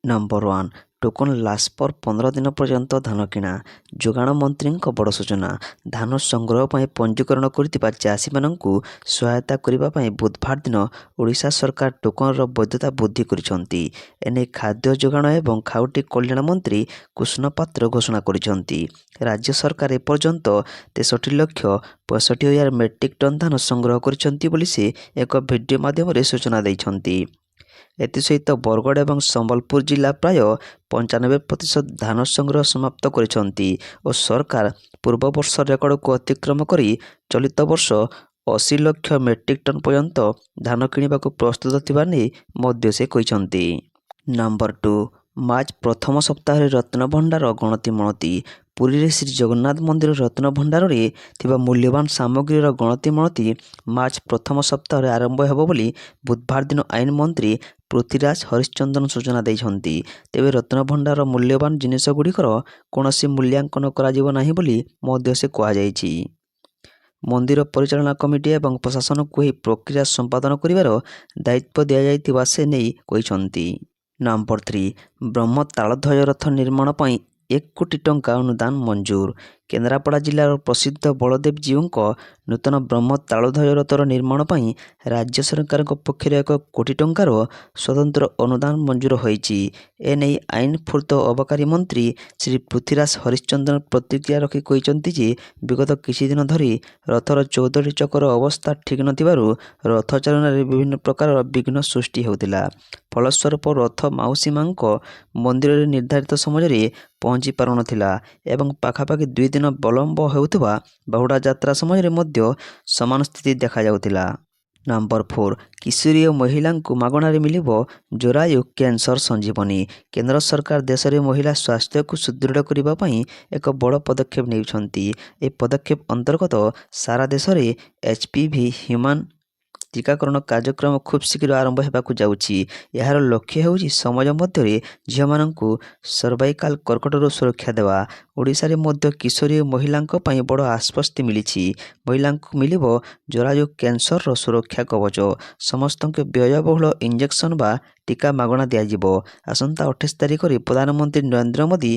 Number 1 token last ପର 15 ଦିନ ପର୍ଯ୍ୟନ୍ତ ଧାନ କିଣା। ଯୋଗାଣ ମନ୍ତ୍ରୀଙ୍କ ବଡ଼ ସୂଚନା। ଧାନ ସଂଗ୍ରହ ପାଇଁ ପଞ୍ଜୀକରଣ କରିଥିବା ଚାଷୀମାନଙ୍କୁ ସହାୟତା କରିବା ପାଇଁ ବୁଧବାର ଦିନ ଓଡ଼ିଶା ସରକାର ଟୋକନର ବୈଧତା ବୃଦ୍ଧି କରିଛନ୍ତି। ଏନେଇ ଖାଦ୍ୟ ଯୋଗାଣ ଏବଂ ଖାଉଟି କଲ୍ୟାଣ ମନ୍ତ୍ରୀ କୃଷ୍ଣ ପାତ୍ର ଘୋଷଣା କରିଛନ୍ତି। ରାଜ୍ୟ ସରକାର ଏପର୍ଯ୍ୟନ୍ତ 63,65,000 ମେଟ୍ରିକ୍ ଟନ୍ ଧାନ ସଂଗ୍ରହ କରିଛନ୍ତି ବୋଲି ସେ ଏକ ଭିଡ଼ିଓ ମାଧ୍ୟମରେ ସୂଚନା ଦେଇଛନ୍ତି। ଏଥିସହିତ ବରଗଡ଼ ଏବଂ ସମ୍ବଲପୁର ଜିଲ୍ଲା ପ୍ରାୟ 95% ଧାନ ସଂଗ୍ରହ ସମାପ୍ତ କରିଛନ୍ତି ଓ ସରକାର ପୂର୍ବ ବର୍ଷ ରେକର୍ଡକୁ ଅତିକ୍ରମ କରି ଚଳିତ ବର୍ଷ 80 ଲକ୍ଷ ମେଟ୍ରିକ୍ ଟନ୍ ପର୍ଯ୍ୟନ୍ତ ଧାନ କିଣିବାକୁ ପ୍ରସ୍ତୁତ ଥିବା ନେଇ ମଧ୍ୟ ସେ କହିଛନ୍ତି। ନମ୍ବର 2 ମାର୍ଚ୍ଚ ପ୍ରଥମ ସପ୍ତାହରେ ରତ୍ନଭଣ୍ଡାର ଗଣତି ମଣତି। ପୁରୀରେ ଶ୍ରୀ ଜଗନ୍ନାଥ ମନ୍ଦିର ରତ୍ନଭଣ୍ଡାରରେ ଥିବା ମୂଲ୍ୟବାନ ସାମଗ୍ରୀର ଗଣତି ମଣତି ମାର୍ଚ୍ଚ ପ୍ରଥମ ସପ୍ତାହରେ ଆରମ୍ଭ ହେବ ବୋଲି ବୁଧବାର ଦିନ ଆଇନ ମନ୍ତ୍ରୀ ପୃଥ୍ୱୀରାଜ ହରିଚନ୍ଦନ ସୂଚନା ଦେଇଛନ୍ତି। ତେବେ ରତ୍ନଭଣ୍ଡାର ମୂଲ୍ୟବାନ ଜିନିଷଗୁଡ଼ିକର କୌଣସି ମୂଲ୍ୟାଙ୍କନ କରାଯିବ ନାହିଁ ବୋଲି ମଧ୍ୟ ସେ କୁହାଯାଇଛି। ମନ୍ଦିର ପରିଚାଳନା କମିଟି ଏବଂ ପ୍ରଶାସନକୁ ଏହି ପ୍ରକ୍ରିୟା ସମ୍ପାଦନ କରିବାର ଦାୟିତ୍ୱ ଦିଆଯାଇଥିବା ସେ ନେଇ କହିଛନ୍ତି। ନମ୍ବର 3 ବ୍ରହ୍ମ ତାଳଧ୍ୱଜ ରଥ ନିର୍ମାଣ ପାଇଁ 1 କୋଟି ଟଙ୍କା ଅନୁଦାନ ମଞ୍ଜୁର। କେନ୍ଦ୍ରାପଡ଼ା ଜିଲ୍ଲାର ପ୍ରସିଦ୍ଧ ବଳଦେବ ଜୀଉଙ୍କ ନୂତନ ବ୍ରହ୍ମ ତାଳଧ୍ୱଜ ରଥର ନିର୍ମାଣ ପାଇଁ ରାଜ୍ୟ ସରକାରଙ୍କ ପକ୍ଷରୁ 1 କୋଟି ଟଙ୍କାର ସ୍ୱତନ୍ତ୍ର ଅନୁଦାନ ମଞ୍ଜୁର ହୋଇଛି। ଏନେଇ ଆଇନ ପୂର୍ତ୍ତ ଓ ଅବକାରୀ ମନ୍ତ୍ରୀ ଶ୍ରୀ ପୃଥ୍ୱୀରାଜ ହରିଚନ୍ଦନ ପ୍ରତିକ୍ରିୟା ରଖି କହିଛନ୍ତି ଯେ ବିଗତ କିଛି ଦିନ ଧରି ରଥର 14ଟି ଚକର ଅବସ୍ଥା ଠିକ୍ ନଥିବାରୁ ରଥ ଚାଳନାରେ ବିଭିନ୍ନ ପ୍ରକାରର ବିଘ୍ନ ସୃଷ୍ଟି ହେଉଥିଲା। ଫଳସ୍ୱରୂପ ରଥ ମାଉସୀ ମାଙ୍କ ମନ୍ଦିରରେ ନିର୍ଦ୍ଧାରିତ ସମୟରେ ପହଞ୍ଚି ପାରୁନଥିଲା ଏବଂ ପାଖାପାଖି 2 ଦିନ ବିଳମ୍ବ ହେଉଥିବା ବାହୁଡ଼ା ଯାତ୍ରା ସମୟରେ ମଧ୍ୟ ସମାନ ସ୍ଥିତି ଦେଖାଯାଉଥିଲା। ନମ୍ବର 4 କିଶୋରୀ ଓ ମହିଳାଙ୍କୁ ମାଗଣାରେ ମିଳିବ ଜରାୟୁ କ୍ୟାନ୍ସର ସଞ୍ଜୀବନୀ। କେନ୍ଦ୍ର ସରକାର ଦେଶରେ ମହିଳା ସ୍ୱାସ୍ଥ୍ୟକୁ ସୁଦୃଢ଼ କରିବା ପାଇଁ ଏକ ବଡ଼ ପଦକ୍ଷେପ ନେଉଛନ୍ତି। ଏହି ପଦକ୍ଷେପ ଅନ୍ତର୍ଗତ ସାରା ଦେଶରେ HPV ହ୍ୟୁମାନ୍ ଟିକାକରଣ କାର୍ଯ୍ୟକ୍ରମ ଖୁବ୍ ଶୀଘ୍ର ଆରମ୍ଭ ହେବାକୁ ଯାଉଛି। ଏହାର ଲକ୍ଷ୍ୟ ହେଉଛି ସମାଜ ମଧ୍ୟରେ ଝିଅମାନଙ୍କୁ ସର୍ଭାଇକାଲ କର୍କଟରୁ ସୁରକ୍ଷା ଦେବା। ଓଡ଼ିଶାରେ ମଧ୍ୟ କିଶୋରୀ ଓ ମହିଳାଙ୍କ ପାଇଁ ବଡ଼ ଆଶ୍ୱସ୍ତି ମିଳିଛି। ମହିଳାଙ୍କୁ ମିଳିବ ଜରାୟୁ କ୍ୟାନ୍ସରର ସୁରକ୍ଷା କବଚ। ସମସ୍ତଙ୍କୁ ବ୍ୟୟବହୁଳ ଇଞ୍ଜେକ୍ସନ ବା ଟିକା ମାଗଣା ଦିଆଯିବ। ଆସନ୍ତା 28 ତାରିଖରେ ପ୍ରଧାନମନ୍ତ୍ରୀ ନରେନ୍ଦ୍ର ମୋଦି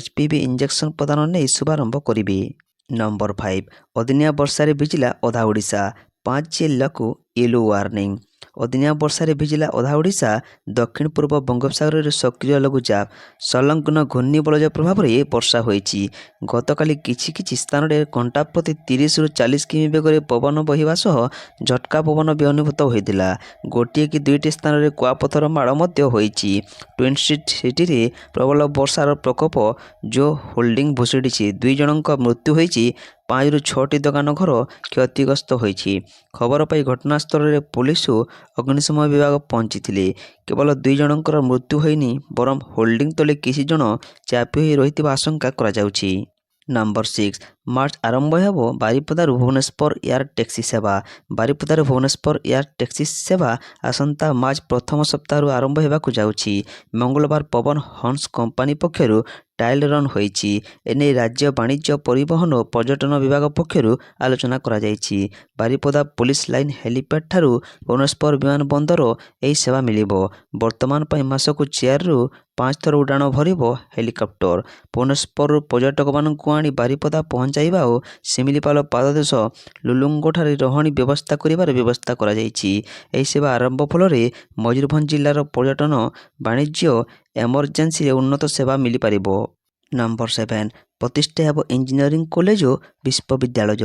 HPV ଇଞ୍ଜେକ୍ସନ ପ୍ରଦାନ ନେଇ ଶୁଭାରମ୍ଭ କରିବେ। ନମ୍ବର 5 ଅଦିନିଆ ବର୍ଷାରେ ଭିଜିଲା ଅଧା ଓଡ଼ିଶା। 5 ଜିଲ୍ଲାକୁ ୟେଲୋ ୱାର୍ଣ୍ଣିଂ। ଅଦିନିଆ ବର୍ଷାରେ ଭିଜିଲା ଅଧା ଓଡ଼ିଶା। ଦକ୍ଷିଣ ପୂର୍ବ ବଙ୍ଗୋପସାଗରରେ ସକ୍ରିୟ ଲଘୁଚାପ ସଂଲଗ୍ନ ଘୂର୍ଣ୍ଣିବଳୟ ପ୍ରଭାବରେ ବର୍ଷା ହୋଇଛି। ଗତକାଲି କିଛି କିଛି ସ୍ଥାନରେ ଘଣ୍ଟା ପ୍ରତି 30ରୁ 40 କିମି ବେଗରେ ପବନ ବହିବା ସହ ଝଟକା ପବନ ବି ଅନୁଭୂତ ହୋଇଥିଲା। ଗୋଟିଏ କି ଦୁଇଟି ସ୍ଥାନରେ କୁଆପଥର ମାଡ଼ ମଧ୍ୟ ହୋଇଛି। ଟ୍ୱିନ୍ ସିଟିରେ ପ୍ରବଳ ବର୍ଷାର ପ୍ରକୋପ ଜୋ ହୋଲ୍ଡିଂ ଭୁଷୁଡ଼ିଛି। 2 ଜଣଙ୍କ ମୃତ୍ୟୁ ହୋଇଛି। 5ରୁ 6ଟି ଦୋକାନ ଘର କ୍ଷତିଗ୍ରସ୍ତ ହୋଇଛି। ଖବର ପାଇ ଘଟଣାସ୍ଥଳରେ ପୁଲିସ ଓ ଅଗ୍ନିଶମ ବିଭାଗ ପହଞ୍ଚିଥିଲେ। କେବଳ 2 ଜଣଙ୍କର ମୃତ୍ୟୁ ହୋଇନି ବରଂ ହୋଲ୍ଡିଂ ତଳେ କିଛି ଜଣ ଚାପି ହୋଇ ରହିଥିବା ଆଶଙ୍କା କରାଯାଉଛି। ନମ୍ବର 6 ମାର୍ଚ୍ଚ ଆରମ୍ଭ ହେବ ବାରିପଦାରୁ ଭୁବନେଶ୍ୱର ଏୟାର ଟ୍ୟାକ୍ସି ସେବା। ବାରିପଦାରୁ ଭୁବନେଶ୍ୱର ଏୟାର ଟ୍ୟାକ୍ସି ସେବା ଆସନ୍ତା ମାର୍ଚ୍ଚ ପ୍ରଥମ ସପ୍ତାହରୁ ଆରମ୍ଭ ହେବାକୁ ଯାଉଛି। ମଙ୍ଗଳବାର ପବନ ହଂସ କମ୍ପାନୀ ପକ୍ଷରୁ ଟ୍ରାଏଲ୍ ରନ୍ ହୋଇଛି। ଏନେଇ ରାଜ୍ୟ ବାଣିଜ୍ୟ ପରିବହନ ଓ ପର୍ଯ୍ୟଟନ ବିଭାଗ ପକ୍ଷରୁ ଆଲୋଚନା କରାଯାଇଛି। ବାରିପଦା ପୋଲିସ ଲାଇନ୍ ହେଲିପ୍ୟାଡ୍ ଠାରୁ ଭୁବନେଶ୍ୱର ବିମାନ ବନ୍ଦର ଏହି ସେବା ମିଳିବ। ବର୍ତ୍ତମାନ ପାଇଁ ମାସକୁ 4ରୁ 5 ଥର ଉଡ଼ାଣ ଭରିବ ହେଲିକପ୍ଟର। ଭୁବନେଶ୍ୱରରୁ ପର୍ଯ୍ୟଟକମାନଙ୍କୁ ଆଣି ବାରିପଦା ପହଞ୍ଚାଇବା ଓ ଶିମିଳିପାଳ ପାଦଦେଶ ଲୁଲୁଙ୍ଗଠାରେ ରହଣି ବ୍ୟବସ୍ଥା କରିବାର ବ୍ୟବସ୍ଥା କରାଯାଇଛି। ଏହି ସେବା ଆରମ୍ଭ ଫଳରେ ମୟୂରଭଞ୍ଜ ଜିଲ୍ଲାର ପର୍ଯ୍ୟଟନ ବାଣିଜ୍ୟ ଏମର୍ଜେନ୍ସିରେ ଉନ୍ନତ ସେବା ମିଳିପାରିବ। ନମ୍ବର 7 ପ୍ରତିଷ୍ଠା ହେବ ଇଞ୍ଜିନିୟରିଂ କଲେଜ ଓ ବିଶ୍ୱବିଦ୍ୟାଳୟ।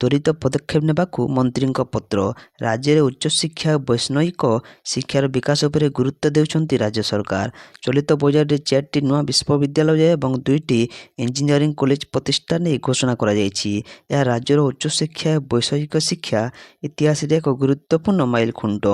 ତ୍ୱରିତ ପଦକ୍ଷେପ ନେବାକୁ ମନ୍ତ୍ରୀଙ୍କ ପତ୍ର। ରାଜ୍ୟରେ ଉଚ୍ଚଶିକ୍ଷା ଓ ବୈଷୟିକ ଶିକ୍ଷାର ବିକାଶ ଉପରେ ଗୁରୁତ୍ୱ ଦେଉଛନ୍ତି ରାଜ୍ୟ ସରକାର। ଚଳିତ ବଜେଟରେ 4ଟି ନୂଆ ବିଶ୍ୱବିଦ୍ୟାଳୟ ଏବଂ 2ଟି ଇଞ୍ଜିନିୟରିଂ କଲେଜ ପ୍ରତିଷ୍ଠା ନେଇ ଘୋଷଣା କରାଯାଇଛି। ଏହା ରାଜ୍ୟର ଉଚ୍ଚଶିକ୍ଷା ଓ ବୈଷୟିକ ଶିକ୍ଷା ଇତିହାସରେ ଏକ ଗୁରୁତ୍ୱପୂର୍ଣ୍ଣ ମାଇଲଖୁଣ୍ଟ।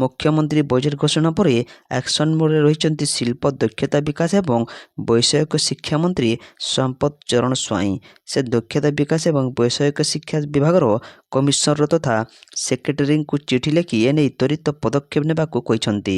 ମୁଖ୍ୟମନ୍ତ୍ରୀ ବଜେଟ୍ ଘୋଷଣା ପରେ ଆକ୍ସନ ମୋଡ଼ରେ ରହିଛନ୍ତି ଶିଳ୍ପ ଦକ୍ଷତା ବିକାଶ ଏବଂ ବୈଷୟିକ ଶିକ୍ଷା ମନ୍ତ୍ରୀ ସମ୍ପତ ଚରଣ ସ୍ୱାଇଁ। ସେ ଦକ୍ଷତା ବିକାଶ ଏବଂ ବୈଷୟିକ ଶିକ୍ଷା ବିଭାଗର କମିଶନର ତଥା ସେକ୍ରେଟାରୀଙ୍କୁ ଚିଠି ଲେଖି ଏନେଇ ତ୍ୱରିତ ପଦକ୍ଷେପ ନେବାକୁ କହିଛନ୍ତି।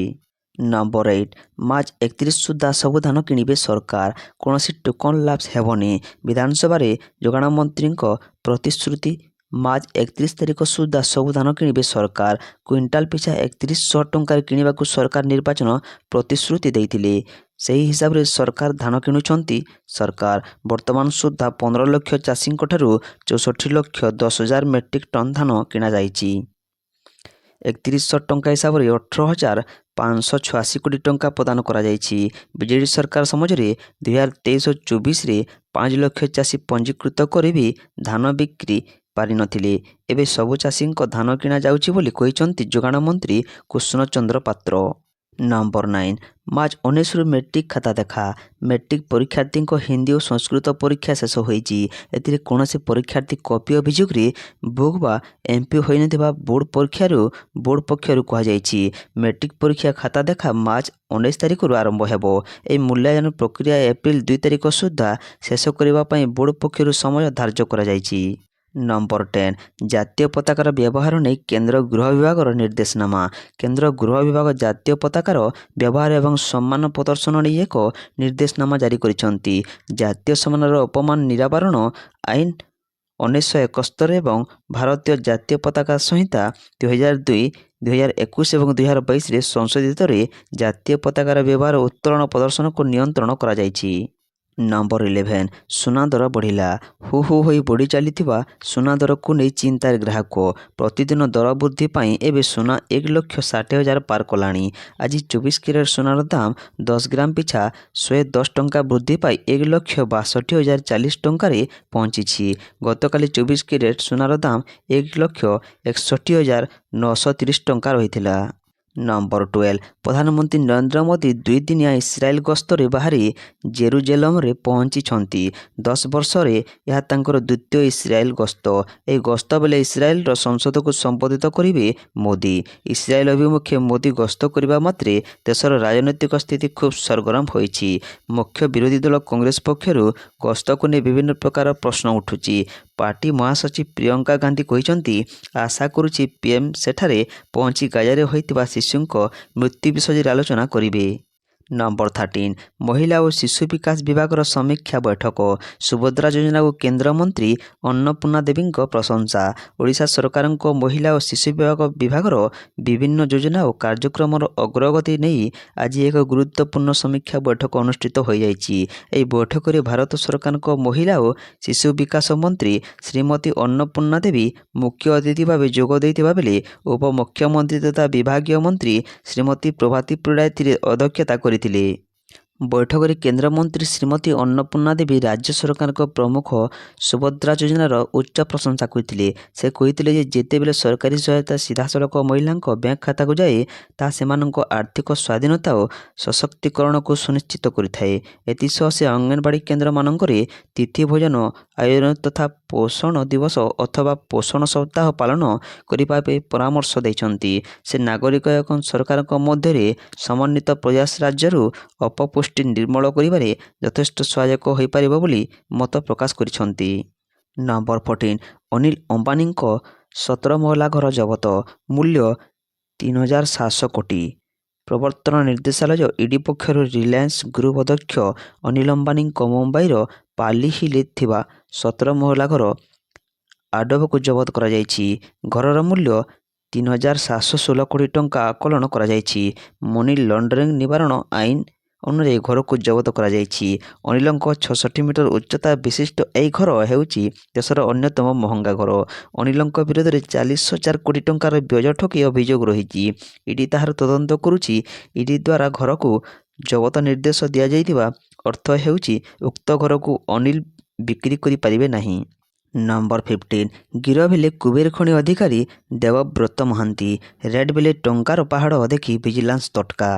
ନମ୍ବର 8 ମାର୍ଚ୍ଚ 31 ସୁଦ୍ଧା ସବୁ ଧାନ କିଣିବେ ସରକାର। କୌଣସି ଟୋକନ ଲାପ୍ସ ହେବନି। ବିଧାନସଭାରେ ଯୋଗାଣ ମନ୍ତ୍ରୀଙ୍କ ପ୍ରତିଶ୍ରୁତି। ମାର୍ଚ୍ଚ 31 ତାରିଖ ସୁଦ୍ଧା ସବୁ ଧାନ କିଣିବେ ସରକାର। କ୍ୱିଣ୍ଟାଲ ପିଛା 3100 ଟଙ୍କାରେ କିଣିବାକୁ ସରକାର ନିର୍ବାଚନ ପ୍ରତିଶ୍ରୁତି ଦେଇଥିଲେ। ସେହି ହିସାବରେ ସରକାର ଧାନ କିଣୁଛନ୍ତି। ସରକାର ବର୍ତ୍ତମାନ ସୁଦ୍ଧା 15 ଲକ୍ଷ ଚାଷୀଙ୍କ ଠାରୁ 64,10,000 ମେଟ୍ରିକ୍ ଟନ୍ ଧାନ କିଣାଯାଇଛି। 3100 ଟଙ୍କା ହିସାବରେ 18,586 କୋଟି ଟଙ୍କା ପ୍ରଦାନ କରାଯାଇଛି। ବିଜେଡି ସରକାର ସମୟରେ 2023-24ରେ 5 ଲକ୍ଷ ଚାଷୀ ପଞ୍ଜୀକୃତ କରି ବି ଧାନ ବିକ୍ରି ପାରିନଥିଲେ। ଏବେ ସବୁ ଚାଷୀଙ୍କ ଧାନ କିଣା ଯାଉଛି ବୋଲି କହିଛନ୍ତି ଯୋଗାଣ ମନ୍ତ୍ରୀ କୃଷ୍ଣ ଚନ୍ଦ୍ର ପାତ୍ର। ନମ୍ବର 9 ମାର୍ଚ୍ଚ 19ରୁ ମେଟ୍ରିକ୍ ଖାତା ଦେଖା। ମେଟ୍ରିକ୍ ପରୀକ୍ଷାର୍ଥୀଙ୍କ ହିନ୍ଦୀ ଓ ସଂସ୍କୃତ ପରୀକ୍ଷା ଶେଷ ହୋଇଛି। ଏଥିରେ କୌଣସି ପରୀକ୍ଷାର୍ଥୀ କପି ଅଭିଯୋଗରେ ବୁକ୍ ବା MP ହୋଇନଥିବା ବୋର୍ଡ଼ ପକ୍ଷରୁ କୁହାଯାଇଛି। ମେଟ୍ରିକ୍ ପରୀକ୍ଷା ଖାତା ଦେଖା ମାର୍ଚ୍ଚ 19 ତାରିଖରୁ ଆରମ୍ଭ ହେବ। ଏହି ମୂଲ୍ୟାୟନ ପ୍ରକ୍ରିୟା ଏପ୍ରିଲ 2 ତାରିଖ ସୁଦ୍ଧା ଶେଷ କରିବା ପାଇଁ ବୋର୍ଡ଼ ପକ୍ଷରୁ ସମୟ ଧାର୍ଯ୍ୟ କରାଯାଇଛି। ନମ୍ବର 10 ଜାତୀୟ ପତାକାର ବ୍ୟବହାର ନେଇ କେନ୍ଦ୍ର ଗୃହ ବିଭାଗର ନିର୍ଦ୍ଦେଶନାମା। କେନ୍ଦ୍ର ଗୃହ ବିଭାଗ ଜାତୀୟ ପତାକାର ବ୍ୟବହାର ଏବଂ ସମ୍ମାନ ପ୍ରଦର୍ଶନ ନେଇ ଏକ ନିର୍ଦ୍ଦେଶନାମା ଜାରି କରିଛନ୍ତି। ଜାତୀୟ ସମ୍ମାନର ଅପମାନ ନିରାବରଣ ଆଇନ 1971 ଏବଂ ଭାରତୀୟ ଜାତୀୟ ପତାକା ସଂହିତା 2002, 2021 ଏବଂ 2022ରେ ସଂଶୋଧିତରେ ଜାତୀୟ ପତାକାର ବ୍ୟବହାର ଉତ୍ତୋଳନ ପ୍ରଦର୍ଶନକୁ ନିୟନ୍ତ୍ରଣ କରାଯାଇଛି। ନମ୍ବର 11 ସୁନା ଦର ବଢ଼ିଲା। ହୁ ହୁ ହୋଇ ବଢ଼ି ଚାଲିଥିବା ସୁନା ଦରକୁ ନେଇ ଚିନ୍ତାରେ ଗ୍ରାହକ। ପ୍ରତିଦିନ ଦର ବୃଦ୍ଧି ପାଇଁ ଏବେ ସୁନା 1,60,000 ପାର କଲାଣି। ଆଜି 24 କ୍ୟାରେଟ୍ ସୁନାର ଦାମ 10 ଗ୍ରାମ ପିଛା 110 ଟଙ୍କା ବୃଦ୍ଧି ପାଇ 1,62,040 ଟଙ୍କାରେ ପହଞ୍ଚିଛି। ଗତକାଲି 24 କ୍ୟାରେଟ୍ ସୁନାର ଦାମ 1,61,930 ଟଙ୍କା ରହିଥିଲା। ନମ୍ବର 12 ପ୍ରଧାନମନ୍ତ୍ରୀ ନରେନ୍ଦ୍ର ମୋଦି 2 ଦିନିଆ ଇସ୍ରାଏଲ ଗସ୍ତରେ ବାହାରି ଜେରୁଜେଲମରେ ପହଞ୍ଚିଛନ୍ତି। 10 ବର୍ଷରେ ଏହା ତାଙ୍କର ଦ୍ୱିତୀୟ ଇସ୍ରାଏଲ ଗସ୍ତ। ଏହି ଗସ୍ତ ବେଳେ ଇସ୍ରାଏଲର ସଂସଦକୁ ସମ୍ବୋଧିତ କରିବେ ମୋଦି। ଇସ୍ରାଏଲ ଅଭିମୁଖେ ମୋଦି ଗସ୍ତ କରିବା ମାତ୍ରେ ଦେଶର ରାଜନୈତିକ ସ୍ଥିତି ଖୁବ୍ ସରଗରମ ହୋଇଛି। ମୁଖ୍ୟ ବିରୋଧୀ ଦଳ କଂଗ୍ରେସ ପକ୍ଷରୁ ଗସ୍ତକୁ ନେଇ ବିଭିନ୍ନ ପ୍ରକାର ପ୍ରଶ୍ନ ଉଠୁଛି। ପାର୍ଟି ମହାସଚିବ ପ୍ରିୟଙ୍କା ଗାନ୍ଧୀ କହିଛନ୍ତି, ଆଶା କରୁଛି PM ସେଠାରେ ପହଞ୍ଚି ଗାଜାରେ ହୋଇଥିବା ଶିଶୁଙ୍କ ମୃତ୍ୟୁ ବିଷୟରେ ଆଲୋଚନା କରିବେ। ନମ୍ବର 13 ମହିଳା ଓ ଶିଶୁ ବିକାଶ ବିଭାଗର ସମୀକ୍ଷା ବୈଠକ। ସୁଭଦ୍ରା ଯୋଜନାକୁ କେନ୍ଦ୍ରମନ୍ତ୍ରୀ ଅନ୍ନପୂର୍ଣ୍ଣା ଦେବୀଙ୍କ ପ୍ରଶଂସା। ଓଡ଼ିଶା ସରକାରଙ୍କ ମହିଳା ଓ ଶିଶୁ ବିଭାଗର ବିଭିନ୍ନ ଯୋଜନା ଓ କାର୍ଯ୍ୟକ୍ରମର ଅଗ୍ରଗତି ନେଇ ଆଜି ଏକ ଗୁରୁତ୍ୱପୂର୍ଣ୍ଣ ସମୀକ୍ଷା ବୈଠକ ଅନୁଷ୍ଠିତ ହୋଇଯାଇଛି। ଏହି ବୈଠକରେ ଭାରତ ସରକାରଙ୍କ ମହିଳା ଓ ଶିଶୁ ବିକାଶ ମନ୍ତ୍ରୀ ଶ୍ରୀମତୀ ଅନ୍ନପୂର୍ଣ୍ଣା ଦେବୀ ମୁଖ୍ୟ ଅତିଥି ଭାବେ ଯୋଗ ଦେଇଥିବା ବେଳେ ଉପମୁଖ୍ୟମନ୍ତ୍ରୀ ତଥା ବିଭାଗୀୟ ମନ୍ତ୍ରୀ ଶ୍ରୀମତୀ ପ୍ରଭାତୀ ପରିଡ଼ା ଏଥିରେ ଅଧ୍ୟକ୍ଷତା କରିଥିଲେ। ବୈଠକରେ କେନ୍ଦ୍ରମନ୍ତ୍ରୀ ଶ୍ରୀମତୀ ଅନ୍ନପୂର୍ଣ୍ଣା ଦେବୀ ରାଜ୍ୟ ସରକାରଙ୍କ ପ୍ରମୁଖ ସୁଭଦ୍ରା ଯୋଜନାର ଉଚ୍ଚ ପ୍ରଶଂସା କରିଥିଲେ। ସେ କହିଥିଲେ ଯେ ଯେତେବେଳେ ସରକାରୀ ସହାୟତା ସିଧାସଳଖ ମହିଳାଙ୍କ ବ୍ୟାଙ୍କ ଖାତାକୁ ଯାଏ ତାହା ସେମାନଙ୍କ ଆର୍ଥିକ ସ୍ୱାଧୀନତା ଓ ସଶକ୍ତିକରଣକୁ ସୁନିଶ୍ଚିତ କରିଥାଏ। ଏଥିସହ ସେ ଅଙ୍ଗନବାଡ଼ି କେନ୍ଦ୍ରମାନଙ୍କରେ ତିଥି ଭୋଜନ ଆୟୋଜନ ତଥା ପୋଷଣ ଦିବସ ଅଥବା ପୋଷଣ ସପ୍ତାହ ପାଳନ କରିବା ପାଇଁ ପରାମର୍ଶ ଦେଇଛନ୍ତି। ସେ ନାଗରିକ ଏବଂ ସରକାରଙ୍କ ମଧ୍ୟରେ ସମନ୍ୱିତ ପ୍ରୟାସ ରାଜ୍ୟରୁ ଅପପୁଷ୍ଟି ନିର୍ମୂଳ କରିବାରେ ଯଥେଷ୍ଟ ସହାୟକ ହୋଇପାରିବ ବୋଲି ମତ ପ୍ରକାଶ କରିଛନ୍ତି। ନମ୍ବର 14 ଅନିଲ ଅମ୍ବାନୀଙ୍କ 17 ମହଲା ଘର ଜବତ। ମୂଲ୍ୟ 3,700 କୋଟି। ପ୍ରବର୍ତ୍ତନ ନିର୍ଦ୍ଦେଶାଳୟ ଇଡି ପକ୍ଷରୁ ରିଲାଏନ୍ସ ଗ୍ରୁପ ଅଧ୍ୟକ୍ଷ ଅନିଲ ଅମ୍ବାନୀଙ୍କ ମୁମ୍ବାଇର ପାଲି ହିଲ୍ରେ ଥିବା 17 ମହଲା ଘର ଆଡବକୁ ଜବତ କରାଯାଇଛି। ଘରର ମୂଲ୍ୟ 3,716 କୋଟି ଟଙ୍କା ଆକଳନ କରାଯାଇଛି। ମନି ଲଣ୍ଡରିଂ ନିବାରଣ ଆଇନ ଅନୁଯାୟୀ ଘରକୁ ଜବତ କରାଯାଇଛି। ଅନିଲଙ୍କ 66 ମିଟର ଉଚ୍ଚତା ବିଶିଷ୍ଟ ଏହି ଘର ହେଉଛି ଦେଶର ଅନ୍ୟତମ ମହଙ୍ଗା ଘର। ଅନିଲଙ୍କ ବିରୋଧରେ 40,000 କୋଟି ଟଙ୍କାର ବ୍ୟାଜ ଠକି ଅଭିଯୋଗ ରହିଛି। ଇଡି ତାହାର ତଦନ୍ତ କରୁଛି। ଇଡି ଦ୍ୱାରା ଘରକୁ ଜବତ ନିର୍ଦ୍ଦେଶ ଦିଆଯାଇଥିବା ଅର୍ଥ ହେଉଛି ଉକ୍ତ ଘରକୁ ଅନିଲ ବିକ୍ରି କରିପାରିବେ ନାହିଁ। ନମ୍ବର 15 ଗିରଫ ହେଲେ କୁବେର ଖଣି ଅଧିକାରୀ ଦେବବ୍ରତ ମହାନ୍ତି। ରେଡ୍ ବେଲେ ଟଙ୍କାର ପାହାଡ଼ ଦେଖି ଭିଜିଲାନ୍ସ ତଟକା।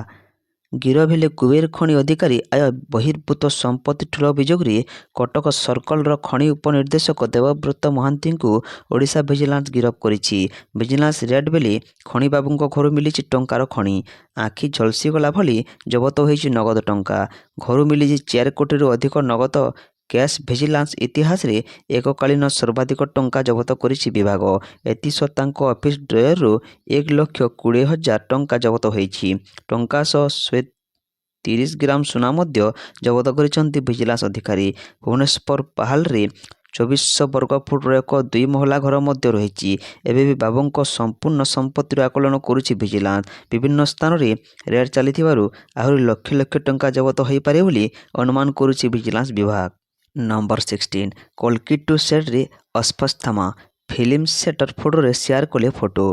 ଗିରଫ ହେଲେ କୁବେର ଖଣି ଅଧିକାରୀ ଆୟ ବହିର୍ଭୂତ ସମ୍ପତ୍ତି ଠୁଳ ଅଭିଯୋଗରେ କଟକ ସର୍କଲର ଖଣି ଉପନିର୍ଦ୍ଦେଶକ ଦେବବ୍ରତ ମହାନ୍ତିଙ୍କୁ ଓଡ଼ିଶା ଭିଜିଲାନ୍ସ ଗିରଫ କରିଛି। ଭିଜିଲାନ୍ସ ରେଡ୍ ବେଲେ ଖଣିବାବୁଙ୍କ ଘରୁ ମିଳିଛି ଟଙ୍କାର ଖଣି। ଆଖି ଝଲସିଗଲା ଭଳି ଜବତ ହୋଇଛି ନଗଦ ଟଙ୍କା। ଘରୁ ମିଳିଛି 4 କୋଟିରୁ ଅଧିକ ନଗଦ କ୍ୟାସ୍। ଭିଜିଲାନ୍ସ ଇତିହାସରେ ଏକକାଳୀନ ସର୍ବାଧିକ ଟଙ୍କା ଜବତ କରିଛି ବିଭାଗ। ଏଥିସହ ତାଙ୍କ ଅଫିସ ଡ୍ରୟରରୁ 1,20,000 ଟଙ୍କା ଜବତ ହୋଇଛି। ଟଙ୍କା ସହ 130 ଗ୍ରାମ ସୁନା ମଧ୍ୟ ଜବତ କରିଛନ୍ତି ଭିଜିଲାନ୍ସ ଅଧିକାରୀ। ଭୁବନେଶ୍ୱର ପାହାଲରେ 2400 ବର୍ଗ ଫୁଟର ଏକ 2 ମହଲା ଘର ମଧ୍ୟ ରହିଛି। ଏବେ ବି ବାବୁଙ୍କ ସମ୍ପୂର୍ଣ୍ଣ ସମ୍ପତ୍ତିର ଆକଳନ କରୁଛି ଭିଜିଲାନ୍ସ। ବିଭିନ୍ନ ସ୍ଥାନରେ ରେଡ୍ ଚାଲିଥିବାରୁ ଆହୁରି ଲକ୍ଷ ଲକ୍ଷ ଟଙ୍କା ଜବତ ହୋଇପାରେ ବୋଲି ଅନୁମାନ କରୁଛି ଭିଜିଲାନ୍ସ ବିଭାଗ। ନମ୍ବର 16 କଲ୍କି 2 ସେଟ୍ରେ ଅସ୍ପସ୍ଥାମା। ଫିଲ୍ମ ସେଟର ଫଟୋରେ ସେୟାର କଲେ ଫଟୋ।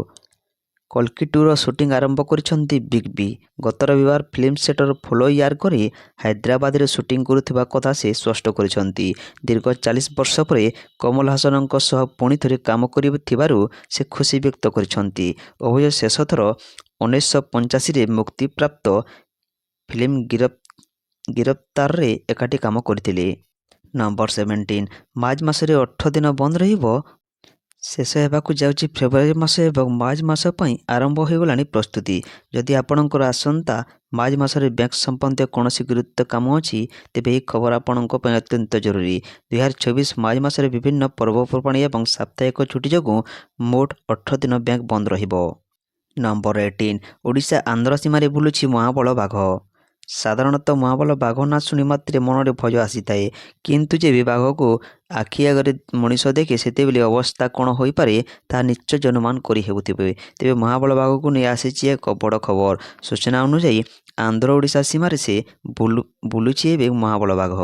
କଲ୍କି 2ର ସୁଟିଂ ଆରମ୍ଭ କରିଛନ୍ତି ବିଗ୍ ବି। ଗତ ରବିବାର ଫିଲ୍ମ ସେଟର ଫଲୋ ୟାର କରି ହାଇଦ୍ରାବାଦରେ ସୁଟିଂ କରୁଥିବା କଥା ସେ ସ୍ପଷ୍ଟ କରିଛନ୍ତି। ଦୀର୍ଘ 40 ବର୍ଷ ପରେ କମଲ ହାସନଙ୍କ ସହ ପୁଣି ଥରେ କାମ କରିଥିବାରୁ ସେ ଖୁସି ବ୍ୟକ୍ତ କରିଛନ୍ତି। ଉଭୟ ଶେଷ ଥର 1985ରେ ମୁକ୍ତିପ୍ରାପ୍ତ ଫିଲ୍ମ ଗିରଫତାରରେ ଏକାଠି କାମ କରିଥିଲେ। ନମ୍ବର 17 ମାର୍ଚ୍ଚ ମାସରେ 8 ଦିନ ବନ୍ଦ ରହିବ। ଶେଷ ହେବାକୁ ଯାଉଛି ଫେବୃଆରୀ ମାସ ଏବଂ ମାର୍ଚ୍ଚ ମାସ ପାଇଁ ଆରମ୍ଭ ହୋଇଗଲାଣି ପ୍ରସ୍ତୁତି। ଯଦି ଆପଣଙ୍କର ଆସନ୍ତା ମାର୍ଚ୍ଚ ମାସରେ ବ୍ୟାଙ୍କ ସମ୍ବନ୍ଧୀୟ କୌଣସି ଗୁରୁତ୍ୱ କାମ ଅଛି, ତେବେ ଏହି ଖବର ଆପଣଙ୍କ ପାଇଁ ଅତ୍ୟନ୍ତ ଜରୁରୀ। 2024 ମାର୍ଚ୍ଚ ମାସରେ ବିଭିନ୍ନ ପର୍ବପର୍ବାଣି ଏବଂ ସାପ୍ତାହିକ ଛୁଟି ଯୋଗୁଁ ମୋଟ 8 ଦିନ ବ୍ୟାଙ୍କ ବନ୍ଦ ରହିବ। ନମ୍ବର 18 ଓଡ଼ିଶା ଆନ୍ଧ୍ର ସୀମାରେ ବୁଲୁଛି ମହାବଳ ବାଘ। ସାଧାରଣତଃ ମହାବଳ ବାଘ ନାଁ ଶୁଣି ମାତ୍ରେ ମନରେ ଭୟ ଆସିଥାଏ, କିନ୍ତୁ ଯେବେ ବାଘକୁ ଆଖି ଆଗରେ ମଣିଷ ଦେଖେ ସେତେବେଳେ ଅବସ୍ଥା କ'ଣ ହୋଇପାରେ ତାହା ନିଶ୍ଚୟ ଅନୁମାନ କରି ହେଉଥିବେ। ତେବେ ମହାବଳ ବାଘକୁ ନେଇ ଆସିଛି ଏକ ବଡ଼ ଖବର। ସୂଚନା ଅନୁଯାୟୀ ଆନ୍ଧ୍ର ଓଡ଼ିଶା ସୀମାରେ ସେ ବୁଲୁଛି ଏବେ ମହାବଳ ବାଘ।